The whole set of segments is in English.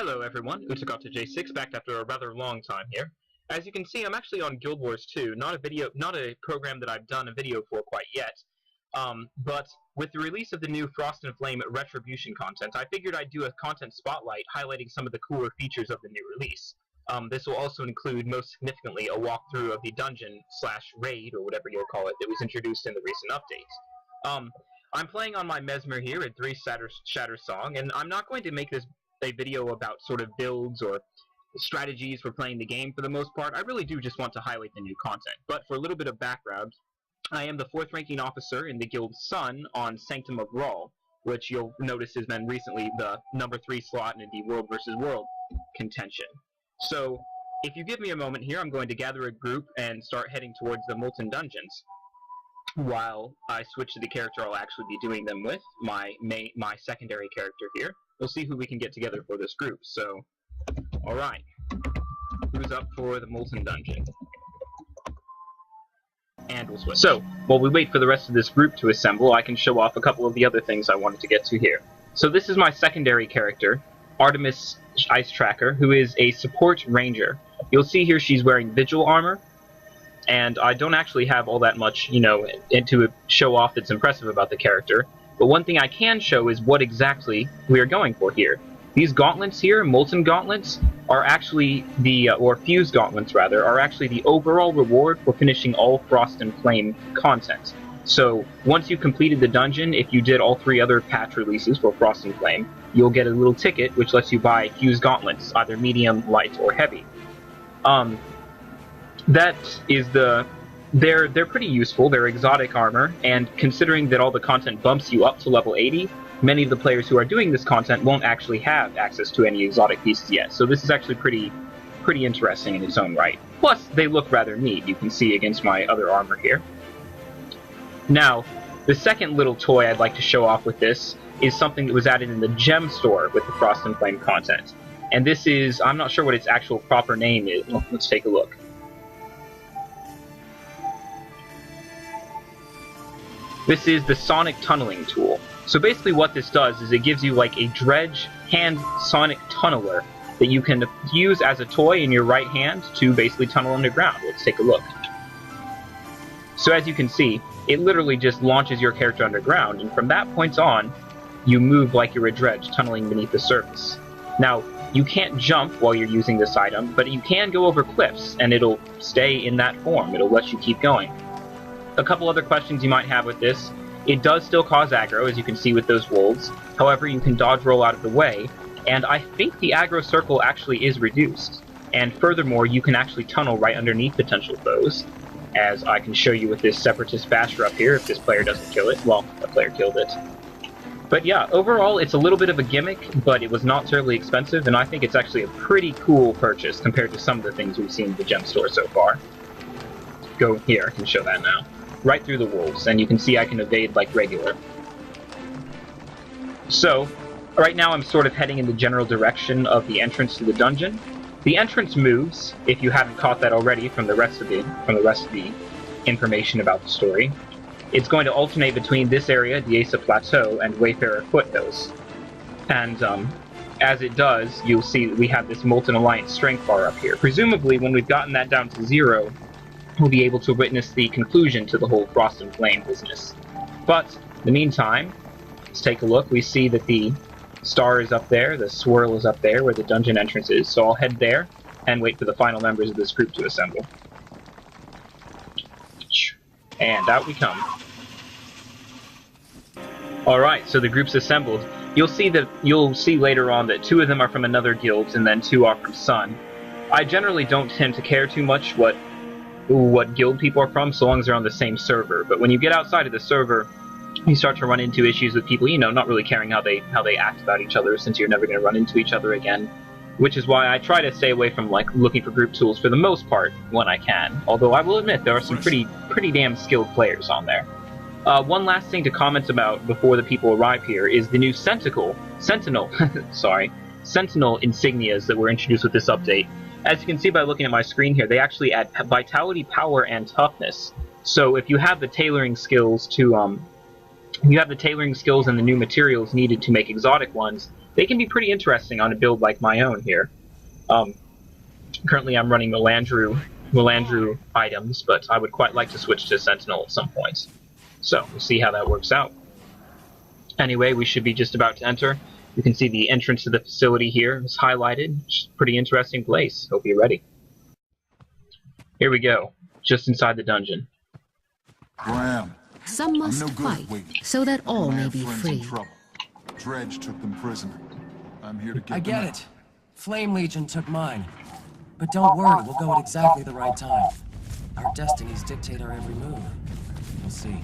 Hello everyone, Utagata J6 back after a rather long time here. As you can see, I'm actually on Guild Wars 2, not a program that I've done a video for quite yet. But with the release of the new Frost and Flame Retribution content, I figured I'd do a content spotlight highlighting some of the cooler features of the new release. This will also include, most significantly, a walkthrough of the dungeon/raid, or whatever you'll call it, that was introduced in the recent updates. I'm playing on my Mesmer here at 3 Shatter Song, and I'm not going to make this a video about sort of builds or strategies for playing the game for the most part. I really do just want to highlight the new content. But for a little bit of background, I am the 4th ranking officer in the Guild Sun on Sanctum of Rawl, which you'll notice has been recently the number 3 slot in the World vs. World contention. So, if you give me a moment here, I'm going to gather a group and start heading towards the Molten Dungeons, while I switch to the character I'll actually be doing them with, my secondary character here. We'll see who we can get together for this group. So, alright. Who's up for the Molten Dungeon? And we'll switch. So, while we wait for the rest of this group to assemble, I can show off a couple of the other things I wanted to get to here. So this is my secondary character, Artemis Ice Tracker, who is a support ranger. You'll see here she's wearing Vigil armor, and I don't actually have all that much, to show off that's impressive about the character. But one thing I can show is what exactly we are going for here. These gauntlets here, Molten Gauntlets, are actually or Fuse Gauntlets rather, are actually the overall reward for finishing all Frost and Flame content. So, once you've completed the dungeon, if you did all 3 other patch releases for Frost and Flame, you'll get a little ticket which lets you buy Fuse Gauntlets, either medium, light, or heavy. That is They're pretty useful. They're exotic armor, and considering that all the content bumps you up to level 80, many of the players who are doing this content won't actually have access to any exotic pieces yet. So this is actually pretty interesting in its own right. Plus, they look rather neat, you can see against my other armor here. Now, the second little toy I'd like to show off with this is something that was added in the gem store with the Frost and Flame content. And this is, I'm not sure what its actual proper name is. Let's take a look. This is the Sonic Tunneling Tool. So basically what this does is it gives you like a Dredge hand Sonic Tunneler that you can use as a toy in your right hand to basically tunnel underground. Let's take a look. So as you can see, it literally just launches your character underground, and from that point on, you move like you're a dredge tunneling beneath the surface. Now, you can't jump while you're using this item, but you can go over cliffs, and it'll stay in that form. It'll let you keep going. A couple other questions you might have with this. It does still cause aggro, as you can see with those wolves. However, you can dodge roll out of the way, and I think the aggro circle actually is reduced. And furthermore, you can actually tunnel right underneath potential foes, as I can show you with this Separatist Basher up here if this player doesn't kill it. Well, the player killed it. But yeah, overall, it's a little bit of a gimmick, but it was not terribly expensive, and I think it's actually a pretty cool purchase compared to some of the things we've seen in the gem store so far. Go here, I can show that now. Right through the wolves, and you can see I can evade like regular. So, right now I'm sort of heading in the general direction of the entrance to the dungeon. The entrance moves, if you haven't caught that already from the rest of the information about the story. It's going to alternate between this area, the Asa Plateau, and Wayfarer Foothills. And as it does, you'll see that we have this Molten Alliance strength bar up here. Presumably, when we've gotten that down to 0, we'll be able to witness the conclusion to the whole Frost and Flame business. But, in the meantime, let's take a look. We see that the star is up there, the swirl is up there, where the dungeon entrance is, so I'll head there and wait for the final members of this group to assemble. And out we come. Alright, so the group's assembled. You'll see later on that 2 of them are from another guild, and then 2 are from Sun. I generally don't tend to care too much what guild people are from, so long as they're on the same server. But when you get outside of the server, you start to run into issues with people, not really caring how they act about each other, since you're never going to run into each other again. Which is why I try to stay away from looking for group tools for the most part when I can. Although I will admit there are some pretty damn skilled players on there. One last thing to comment about before the people arrive here is the new Sentinel insignias that were introduced with this update. As you can see by looking at my screen here, they actually add vitality, power, and toughness. So if you have the tailoring skills and the new materials needed to make exotic ones, they can be pretty interesting on a build like my own here. Currently I'm running Melandru items, but I would quite like to switch to Sentinel at some point. So, we'll see how that works out. Anyway, we should be just about to enter. You can see the entrance to the facility here is highlighted. It's a pretty interesting place. Hope you're ready. Here we go, just inside the dungeon. Graham, Some must fight, so that all may be free. Dredge took them prisoner. I'm here to get I get them it. Flame Legion took mine. But don't worry, we'll go at exactly the right time. Our destinies dictate our every move. We'll see.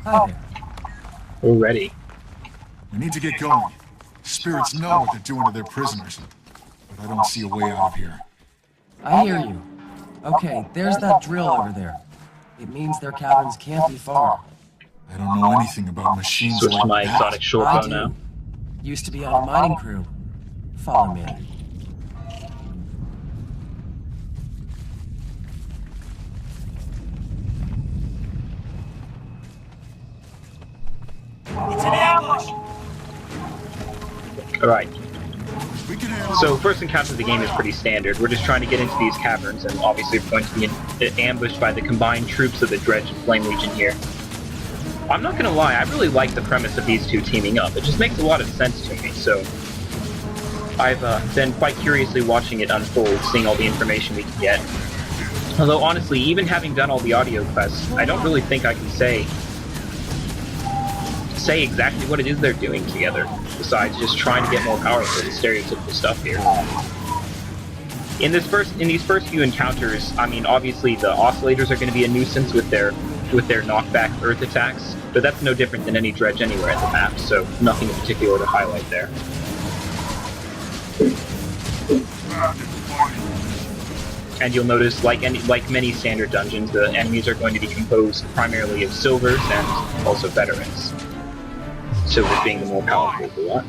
Hi there. We're ready. We need to get going. Spirits know what they're doing to their prisoners. But I don't see a way out of here. I hear you. Okay, there's that drill over there. It means their caverns can't be far. I don't know anything about machines Switch to like my that. exotic short I bow do. now. Used to be on a mining crew. Follow me. It's an ambush! Alright, We can handle so first encounter of the game is pretty standard. We're just trying to get into these caverns, and obviously we're going to be ambushed by the combined troops of the Dredge and Flame Legion here. I'm not gonna lie, I really like the premise of these two teaming up. It just makes a lot of sense to me, so I've been quite curiously watching it unfold, seeing all the information we can get. Although honestly, even having done all the audio quests, I don't really think I can say exactly what it is they're doing together, besides just trying to get more powerful, the stereotypical stuff here. In these first few encounters, I mean, obviously the oscillators are going to be a nuisance with their knockback earth attacks, but that's no different than any dredge anywhere in the map, so nothing in particular to highlight there. And you'll notice, like many standard dungeons, the enemies are going to be composed primarily of silvers and also veterans. Silvers being the more powerful of the lot.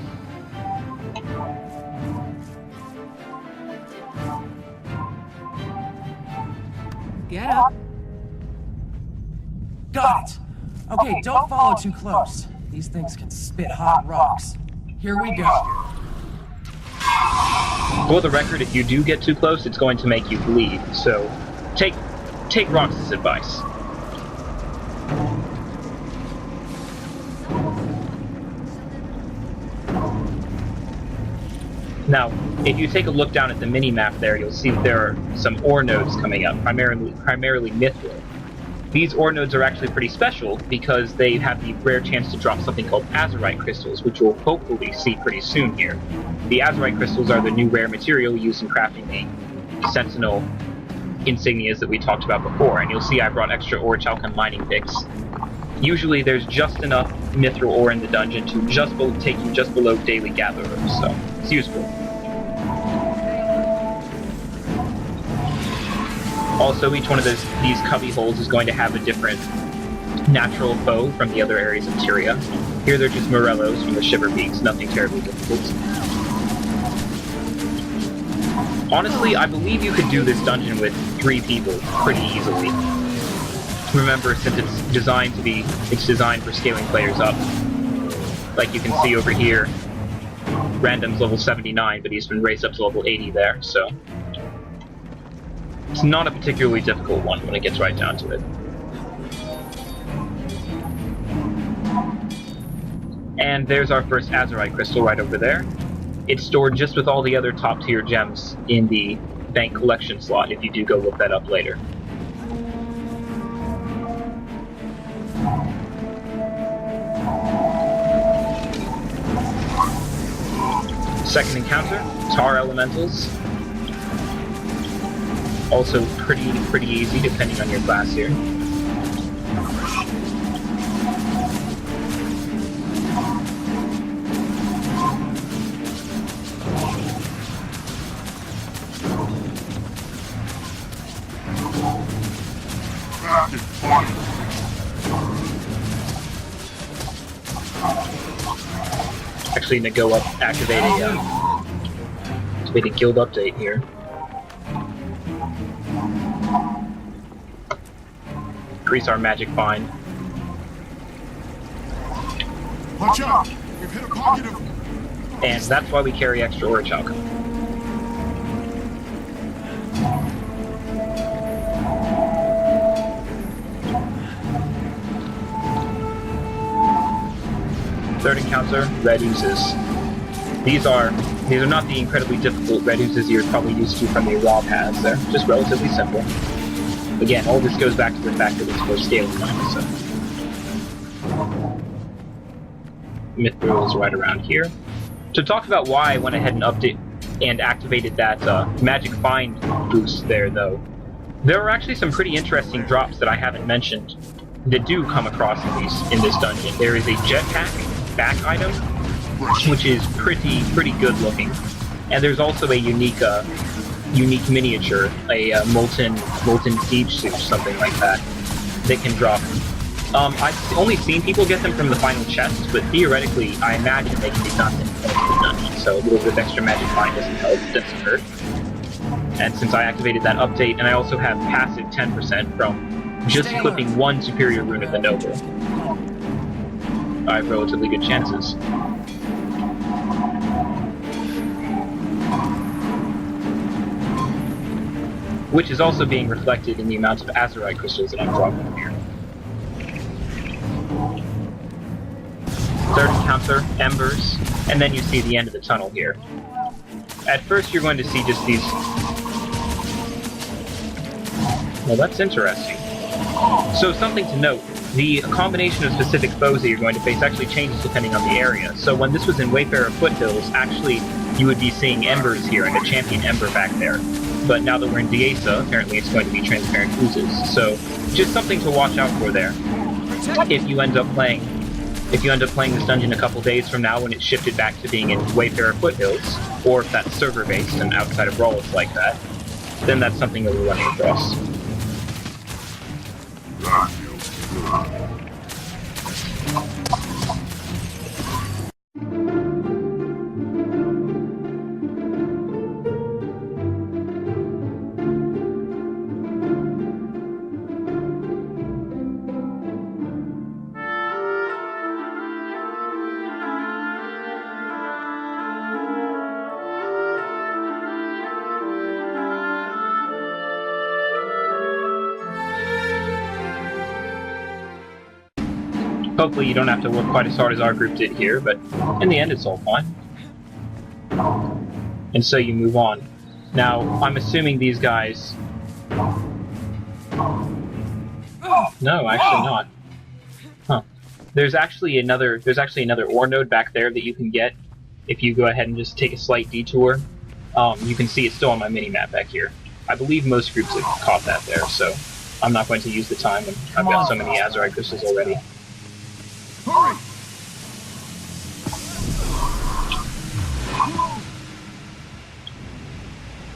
Get up. Got it! Okay, don't follow too close. These things can spit hot rocks. Here we go. For the record, if you do get too close, it's going to make you bleed, so take Rox's advice. Now, if you take a look down at the mini-map there, you'll see that there are some ore nodes coming up, primarily mithril. These ore nodes are actually pretty special because they have the rare chance to drop something called azurite crystals, which we'll hopefully see pretty soon here. The azurite crystals are the new rare material used in crafting the Sentinel insignias that we talked about before, and you'll see I brought extra ore chalcon mining picks. Usually there's just enough mithril ore in the dungeon to take you just below daily gatherers, so it's useful. Also, each one of these cubby holes is going to have a different natural foe from the other areas of Tyria. Here they're just Morellos from the Shiver Peaks, nothing terribly difficult. Honestly, I believe you could do this dungeon with 3 people pretty easily. Remember, since it's designed for scaling players up. Like you can see over here, Random's level 79, but he's been raised up to level 80 there, so it's not a particularly difficult one when it gets right down to it. And there's our first azurite crystal right over there. It's stored just with all the other top tier gems in the bank collection slot if you do go look that up later. Second encounter, tar elementals. Also pretty easy depending on your class here. Actually, gonna go up, activate a guild update here. Increase our magic bind. Watch out! We've hit a pocket of... And that's why we carry extra orichalcum. Third encounter, red oozes. These are not the incredibly difficult red oozes you're probably used to from the raw paths. They're just relatively simple. Again, all this goes back to the fact that it's for scaling mines, so. Mithril is right around here. To talk about why I went ahead and activated that magic find boost there, though, there are actually some pretty interesting drops that I haven't mentioned that do come across in this dungeon. There is a jetpack back item, which is pretty good looking, and there's also a unique miniature, a molten siege suit, something like that can drop. I've only seen people get them from the final chest, but theoretically, I imagine they can be gotten in the dungeon, so a little bit of extra magic find doesn't hurt. And since I activated that update, and I also have passive 10% from just equipping one superior rune of the noble, I have relatively good chances. Which is also being reflected in the amount of azurite crystals that I'm dropping here. Third encounter, embers, and then you see the end of the tunnel here. At first you're going to see just these... Well, that's interesting. So something to note, the combination of specific foes that you're going to face actually changes depending on the area. So when this was in Wayfarer Foothills, actually you would be seeing embers here and a champion ember back there. But now that we're in Diesa, apparently it's going to be transparent oozes. So just something to watch out for there. If you end up playing this dungeon a couple days from now when it's shifted back to being in Wayfarer Foothills, or if that's server-based and outside of Brawl it's like that, then that's something you'll be running across. Hopefully you don't have to work quite as hard as our group did here, but in the end it's all fine. And so you move on. Now, I'm assuming these guys... No, actually not. Huh. There's actually another ore node back there that you can get if you go ahead and just take a slight detour. You can see it's still on my mini-map back here. I believe most groups have caught that there, so I'm not going to use the time, and I've got so many azurite crystals already. Hurry!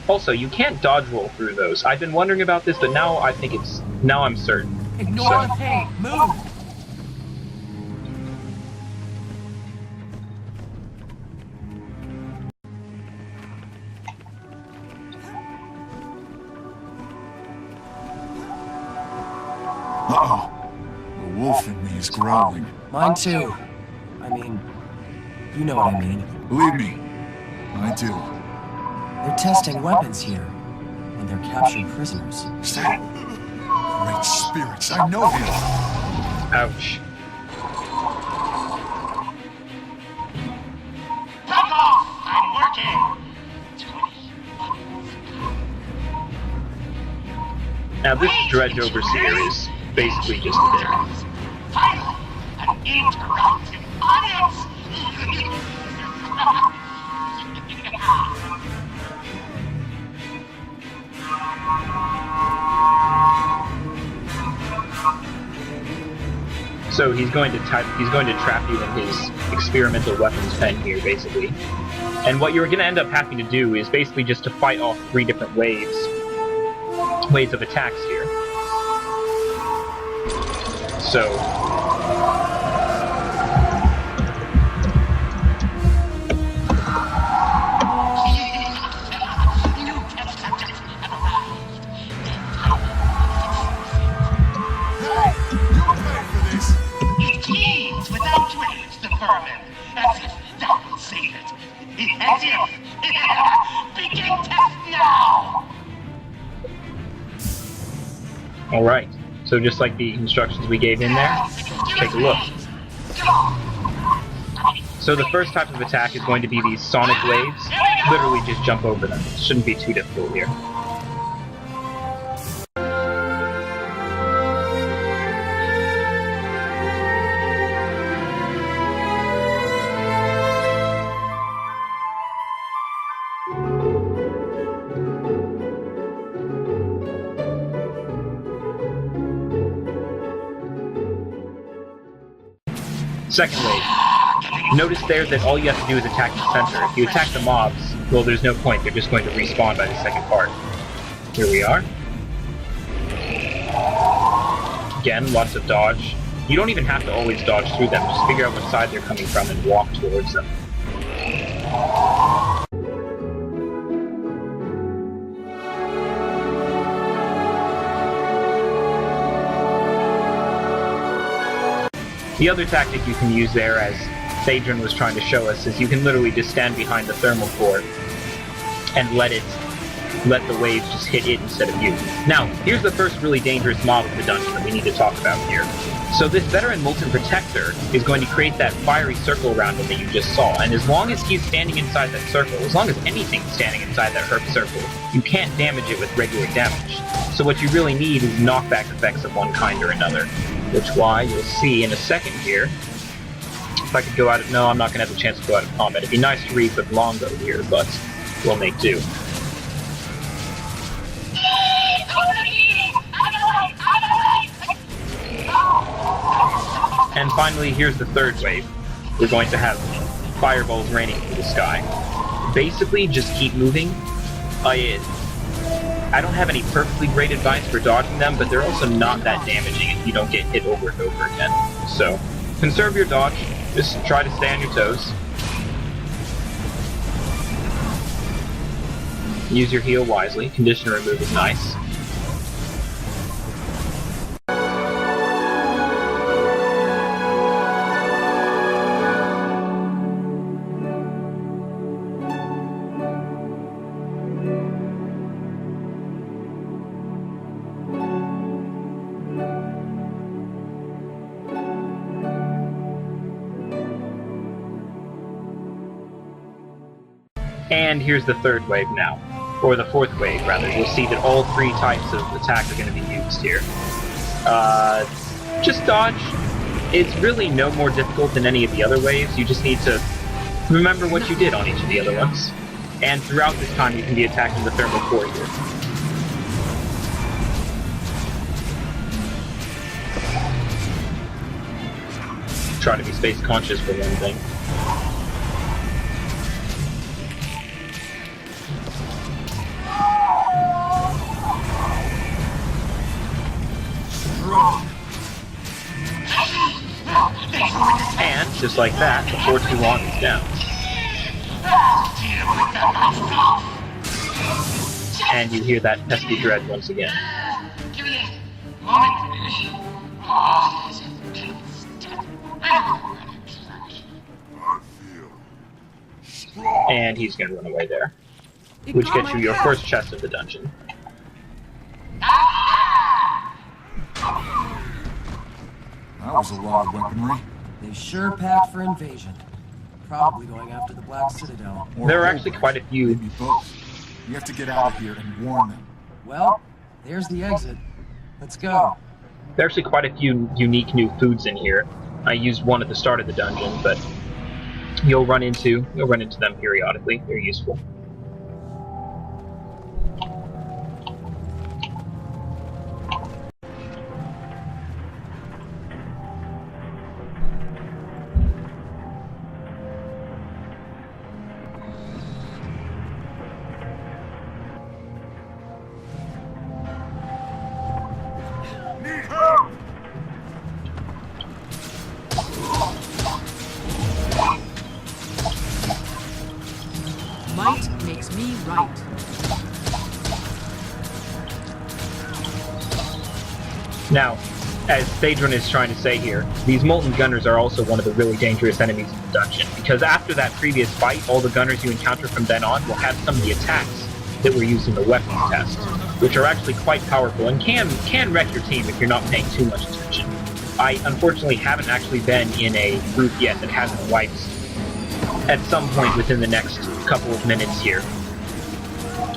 Also, you can't dodge roll through those. I've been wondering about this, but now I'm certain. Ignore the pain. Move! Uh-oh. The wolf in me is growling. Mine too. I mean, you know what I mean. Believe me, I do. They're testing weapons here, and they're captured prisoners. Stay. Great spirits, I know him. Ouch. Come off! I'm working! Now this Dredge Overseer is basically just a dick. Finally, an interactive audience! So he's going to trap you in his experimental weapons pen here, basically. And what you're going to end up having to do is basically just to fight off 3 different waves of attacks here. So Without waves, the bird it. Effective! Begin test now! Alright, so just like the instructions we gave in there, take a look. So the first type of attack is going to be these sonic waves. Literally just jump over them. It shouldn't be too difficult here. Second wave. Notice there that all you have to do is attack the center. If you attack the mobs, well, there's no point. They're just going to respawn by the second part. Here we are. Again, lots of dodge. You don't even have to always dodge through them. Just figure out what side they're coming from and walk towards them. The other tactic you can use there, as Adrian was trying to show us, is you can literally just stand behind the thermal core and let the waves just hit it instead of you. Now, here's the first really dangerous mob of the dungeon that we need to talk about here. So this veteran Molten Protector is going to create that fiery circle around him that you just saw, and as long as he's standing inside that circle, as long as anything's standing inside that herb circle, you can't damage it with regular damage. So what you really need is knockback effects of one kind or another, which why you'll see in a second here. If I could go out of... No, I'm not going to have a chance to go out of combat. It'd be nice to read with longbow here, but we'll make do. And finally, here's the third wave. We're going to have fireballs raining through the sky. Basically, just keep moving. I don't have any perfectly great advice for dodging them, but they're also not that damaging if you don't get hit over and over again. So, conserve your dodge. Just try to stay on your toes. Use your heal wisely. Conditioner remove is nice. And here's the third wave now. Or the fourth wave, rather. You'll see that all three types of attack are going to be used here. Just dodge. It's really no more difficult than any of the other waves. You just need to remember what you did on each of the other ones. And throughout this time, you can be attacking the thermal core here. Try to be space conscious for one thing. And, just like that, before too long, it's down. And you hear that pesky dread once again. And he's gonna run away there. Which gets you your first chest of the dungeon. That was a lot of weaponry. They sure packed for invasion. Probably going after the Black Citadel. There are actually quite a few. Maybe both. We have to get out of here and warn them. Well, there's the exit. Let's go. There are actually quite a few unique new foods in here. I used one at the start of the dungeon, but you'll run into them periodically. They're useful. Might makes me right. Now, as Thaedron is trying to say here, these Molten Gunners are also one of the really dangerous enemies in the dungeon, because after that previous fight, all the Gunners you encounter from then on will have some of the attacks that were used in the weapons test, which are actually quite powerful and can wreck your team if you're not paying too much attention. I unfortunately haven't actually been in a group yet that hasn't wiped at some point within the next couple of minutes here.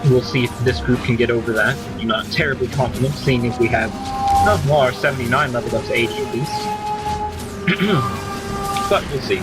We'll see if this group can get over that. I'm not terribly confident, seeing as we have, well, our 79 leveled up to 80 at least. But we'll see.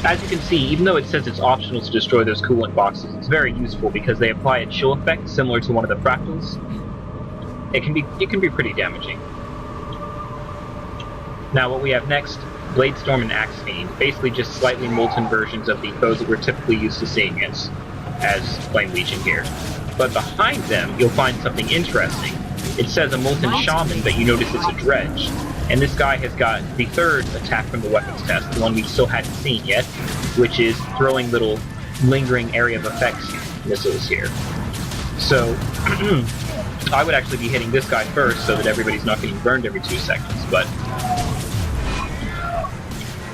As you can see, even though it says it's optional to destroy those coolant boxes, it's very useful because they apply a chill effect similar to one of the fractals. It can be pretty damaging. Now what we have next, Bladestorm and Axe Fiend, basically just slightly molten versions of the foes that we're typically used to seeing as Flame Legion here. But behind them, you'll find something interesting. It says a Molten Shaman, but you notice it's a Dredge. And this guy has got the third attack from the weapons test, the one we still hadn't seen yet, which is throwing little lingering area of effects missiles here. So, I would actually be hitting this guy first so that everybody's not getting burned every 2 seconds, but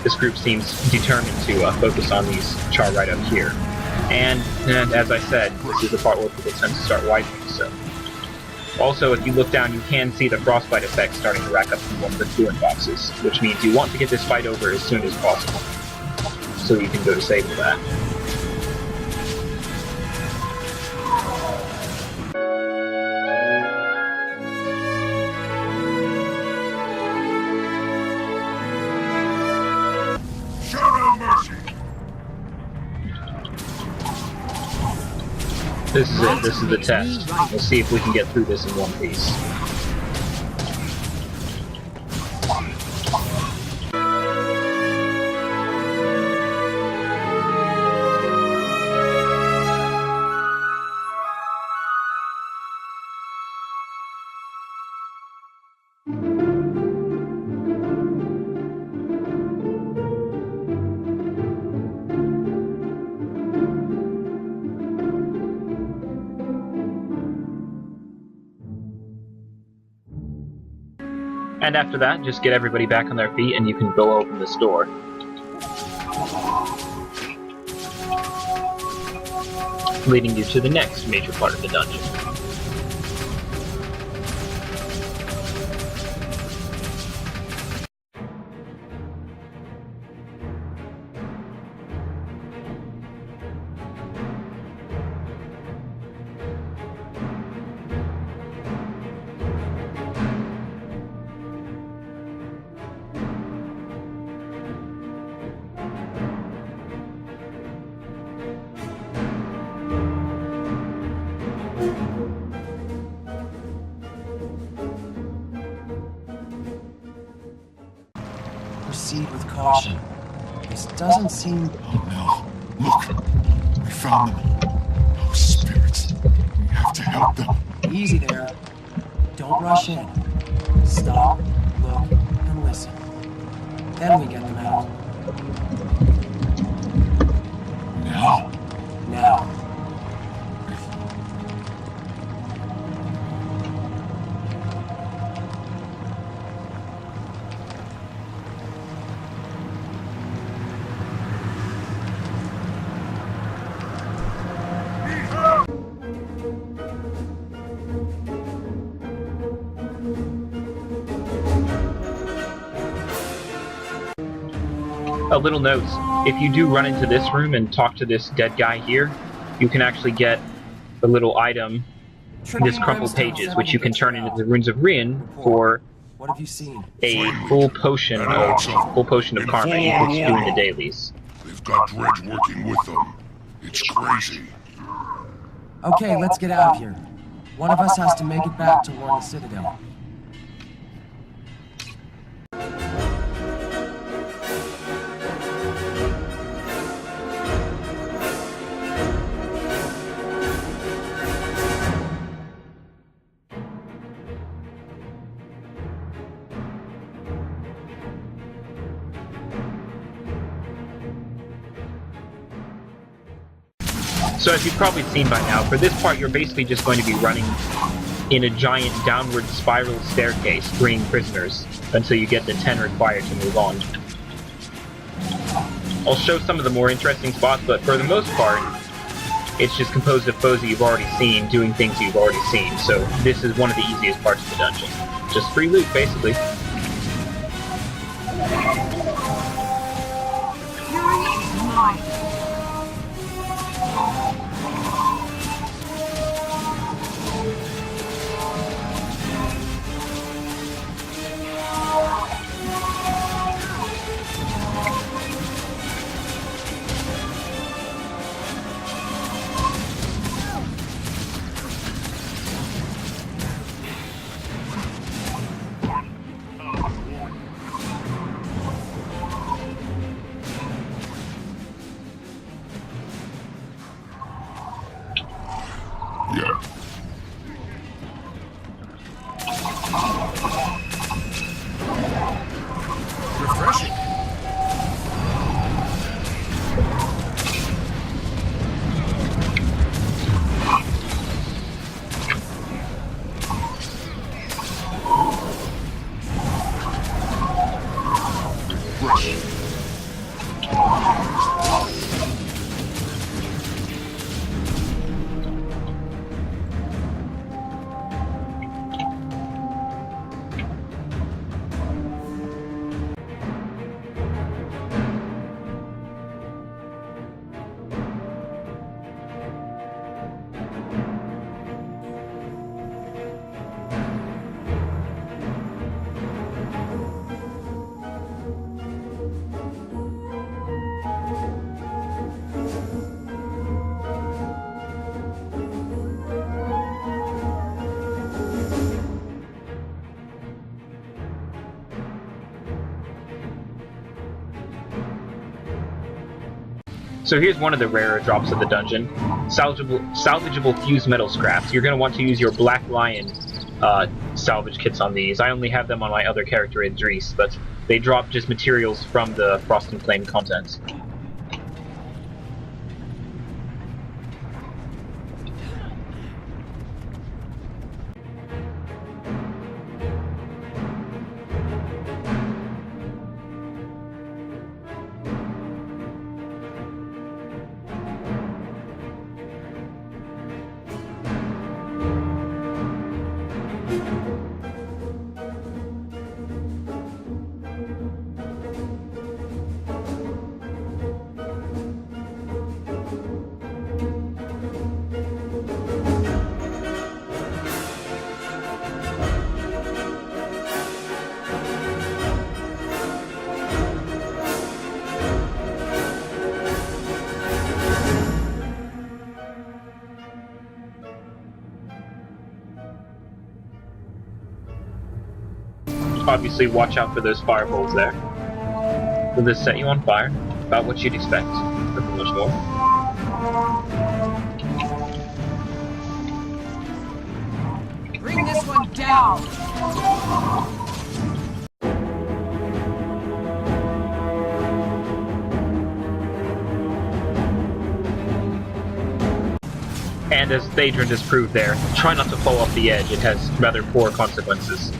this group seems determined to focus on these char right up here. And as I said, this is the part where people tend to start wiping, so. Also, if you look down, you can see the frostbite effect starting to rack up in one of the coolant boxes, which means you want to get this fight over as soon as possible, so you can go disable that. This is it, this is the test. We'll see if we can get through this in one piece. And after that, just get everybody back on their feet and you can go open this door. Leading you to the next major part of the dungeon. Proceed with caution. This doesn't seem... Oh no. Look. We found them. Those spirits. We have to help them. Easy there. Don't rush in. Stop, look, and listen. Then we get them out. Now? Now. A little note, if you do run into this room and talk to this dead guy here, you can actually get the little item, this crumpled pages, which you can turn into the Runes of Rin for What have you seen? a full potion of karma equal to doing the dailies. They've got Dredge working with them. It's crazy. Okay, let's get out of here. One of us has to make it back to warn the Citadel. So as you've probably seen by now, for this part you're basically just going to be running in a giant downward spiral staircase, freeing prisoners, until you get the 10 required to move on. I'll show some of the more interesting spots, but for the most part, it's just composed of foes that you've already seen, doing things you've already seen, so this is one of the easiest parts of the dungeon. Just free loot, basically. Yeah. Refreshing. So here's one of the rarer drops of the dungeon. Salvageable fused metal scraps. You're going to want to use your Black Lion salvage kits on these. I only have them on my other character, Idris, but they drop just materials from the Frost and Flame contents. Obviously, watch out for those fireballs there. Will this set you on fire? About what you'd expect. Nothing much more. Bring this one down! And as Thadrin has proved there, try not to fall off the edge. It has rather poor consequences.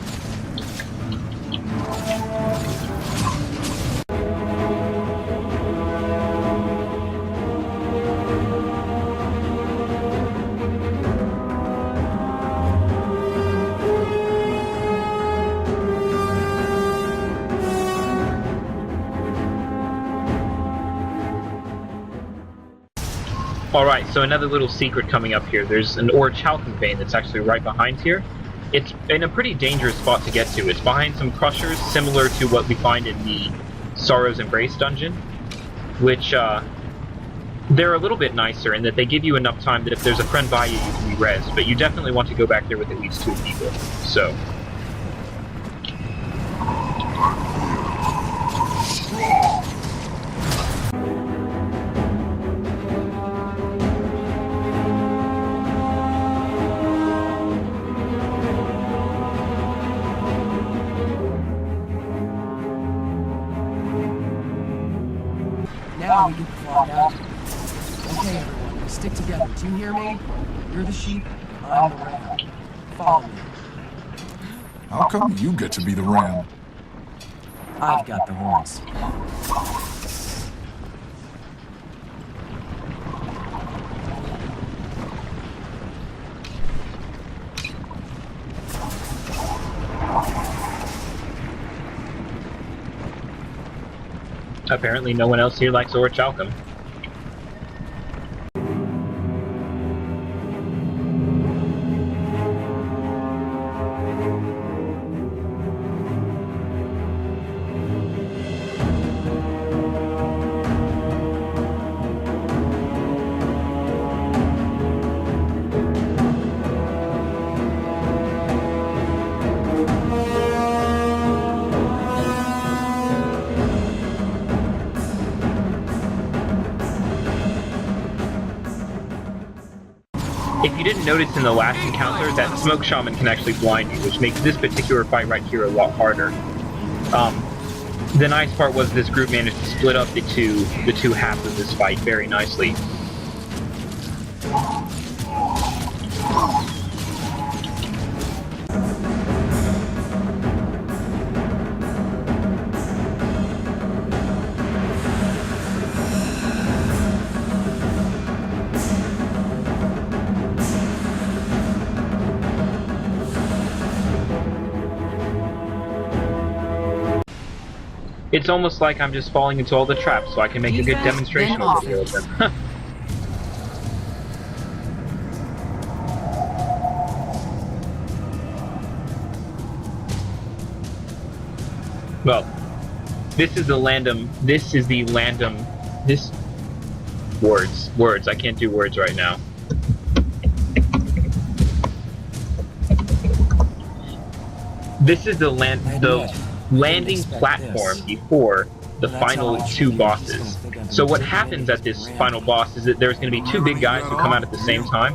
Alright, so another little secret coming up here. There's an ore chalcum vein that's actually right behind here. It's in a pretty dangerous spot to get to. It's behind some crushers, similar to what we find in the Sorrow's Embrace dungeon, which, they're a little bit nicer in that they give you enough time that if there's a friend by you, you can be rezzed, but you definitely want to go back there with at least 2 people, so... Now we can clock out. Okay, everyone, stick together, do you hear me? You're the sheep, I'm the ram. Follow me. How come you get to be the ram? I've got the horns. Apparently no one else here likes orichalcum. If you didn't notice in the last encounter, that Smoke Shaman can actually blind you, which makes this particular fight right here a lot harder. The nice part was this group managed to split up the two halves of this fight very nicely. It's almost like I'm just falling into all the traps so I can make a good demonstration over here with them. Well, this is the words, I can't do words right now. This is the landing platform before the final two bosses. So what happens at this final boss is that there's going to be two big guys who come out at the same time.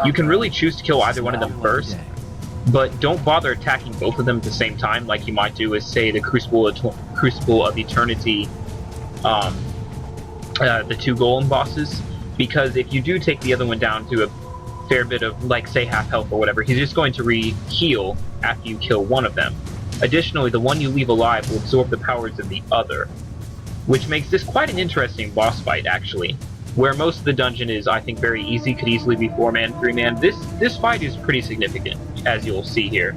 You can really choose to kill either one of them first, but don't bother attacking both of them at the same time like you might do with, say, the Crucible of Eternity, the two Golem bosses, because if you do take the other one down to a fair bit of, like, say, half health or whatever, he's just going to re-heal after you kill one of them. Additionally, the one you leave alive will absorb the powers of the other, which makes this quite an interesting boss fight, actually. Where most of the dungeon is, I think, very easy, could easily be 4-man, 3-man, this fight is pretty significant, as you'll see here.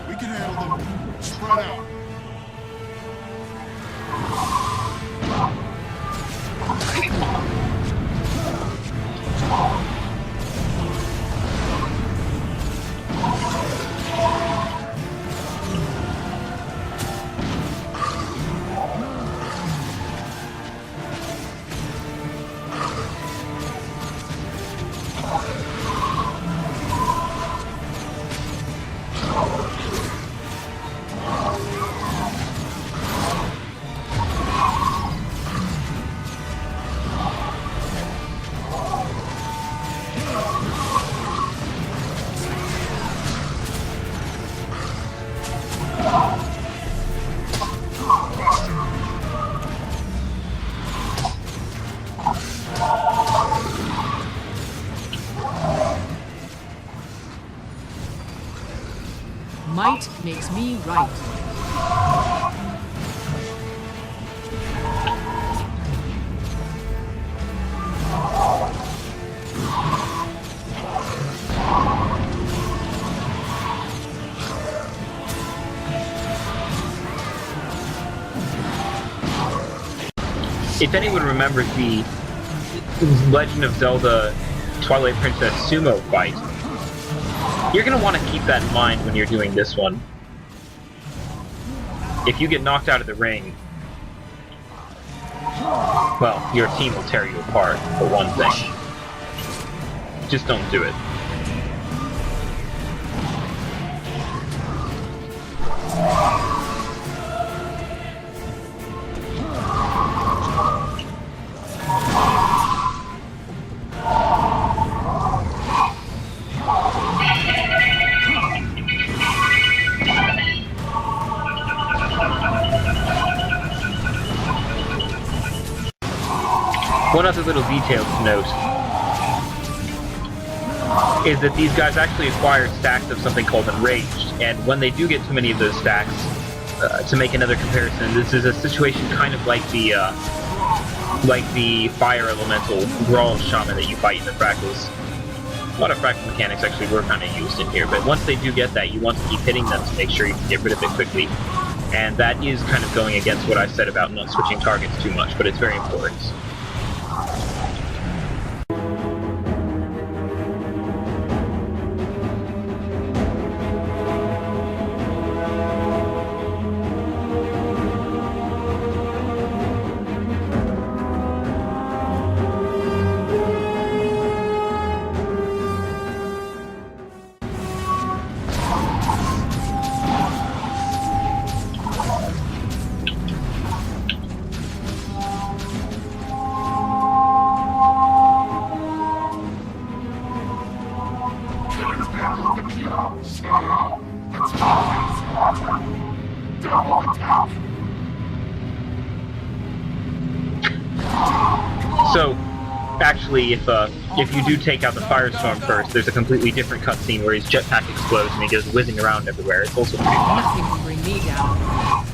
We can handle them. Spread out. Might makes me right. If anyone remembers the Legend of Zelda Twilight Princess sumo fight, you're going to want to keep that in mind when you're doing this one. If you get knocked out of the ring, well, your team will tear you apart, for one thing. Just don't do it. One other little detail to note is that these guys actually acquired stacks of something called Enraged, and when they do get too many of those stacks, to make another comparison, this is a situation kind of like the fire elemental Brawl Shaman that you fight in the Fractals. A lot of fractal mechanics actually were kind of used in here, but once they do get that, you want to keep hitting them to make sure you can get rid of it quickly. And that is kind of going against what I said about not switching targets too much, but it's very important. So, actually, if you do take out the Firestorm first, there's a completely different cutscene where his jetpack explodes and he goes whizzing around everywhere. It's also pretty fun. Nothing can bring me down.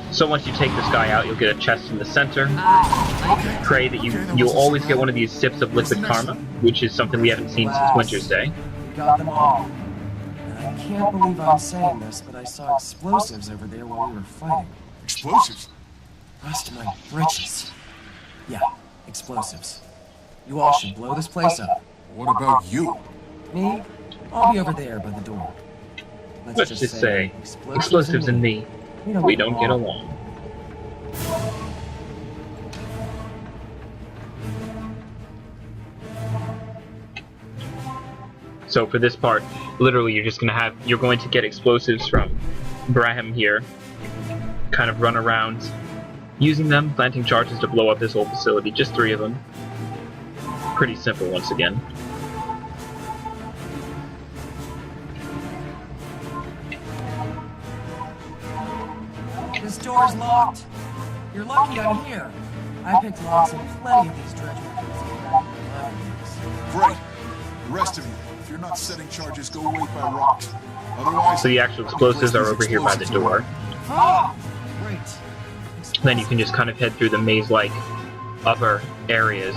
So once you take this guy out, you'll get a chest in the center. Pray that you'll always get one of these sips of liquid karma, which is something we haven't seen since Winter's Day. We got them all. And I can't believe I'm saying this, but I saw explosives over there while we were fighting. Explosives? Rest my britches. Yeah, explosives. You all should blow this place up. What about you? Me? I'll be over there by the door. Let's just say, explosives and me, we don't get along. So for this part, literally you're going to get explosives from Brahim here, kind of run around, using them, planting charges to blow up this whole facility, just 3 of them. Pretty simple once again. This door's locked. You're lucky I'm here. I picked locks in plenty of these dredge weapons. Great. The rest of you, if you're not setting charges, go wait by rocks. Otherwise, So the actual explosives are over here by the door. Ah, great. Then you can just kind of head through the maze-like upper areas.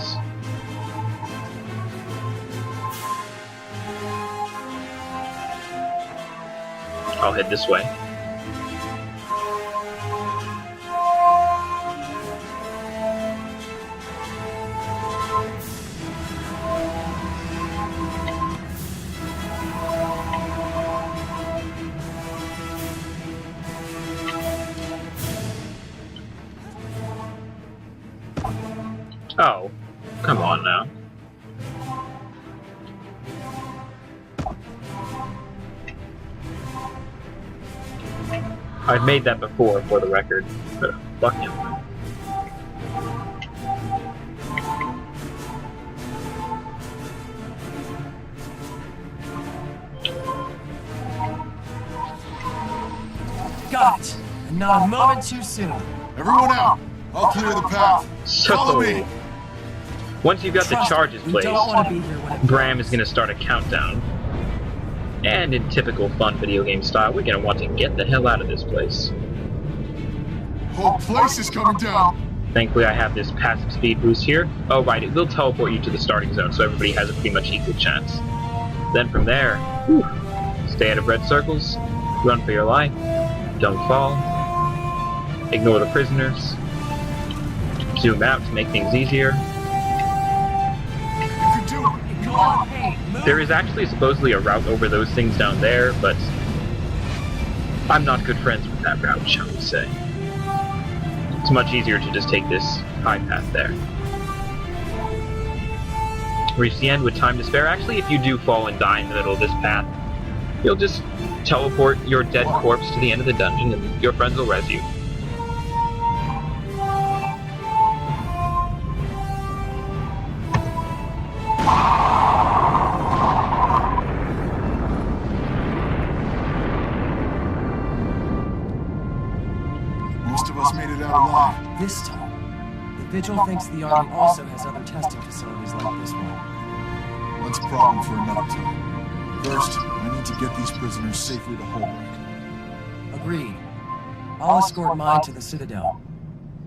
I'll head this way. Oh, come on now. I've made that before, for the record, but fuck him. Got it. And not a moment too soon. everyone out. I'll clear the path. Follow me. Once you've got the charges We placed, don't want to be here when it Bram is going to start a countdown. And in typical fun video game style, we're going to want to get the hell out of this place. Whole place is coming down. Thankfully, I have this passive speed boost here. Oh, right, it will teleport you to the starting zone, so everybody has a pretty much equal chance. Then from there, whew, stay out of red circles, run for your life, don't fall, ignore the prisoners, zoom out to make things easier, There is actually supposedly a route over those things down there, but I'm not good friends with that route, shall we say. It's much easier to just take this high path there. Reach the end with time to spare. Actually, if you do fall and die in the middle of this path, you'll just teleport your dead corpse to the end of the dungeon and your friends will res you. Most of us made it out alive. This time, the Vigil thinks the Army also has other testing facilities like this one. That's a problem for another time. First, I need to get these prisoners safely to Holbrook. Agreed. I'll escort mine to the Citadel.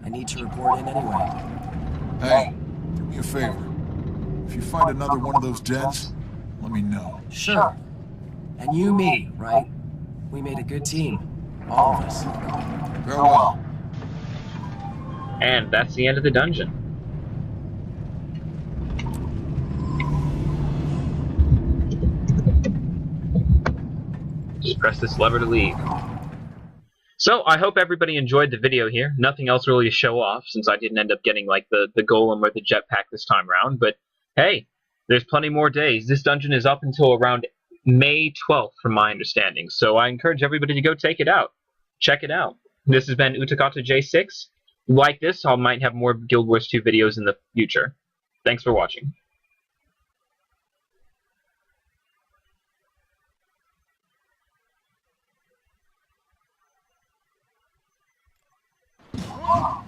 I need to report in anyway. Hey, do me a favor. If you find another one of those deads, let me know. Sure. And you me, right? We made a good team. All of us. Farewell. And that's the end of the dungeon. Just press this lever to leave. So, I hope everybody enjoyed the video here. Nothing else really to show off, since I didn't end up getting, like, the golem or the jetpack this time around. But, hey, there's plenty more days. This dungeon is up until around May 12th, from my understanding. So I encourage everybody to go take it out. Check it out. This has been Utakata J6. Like this, I might have more Guild Wars 2 videos in the future. Thanks for watching. Whoa!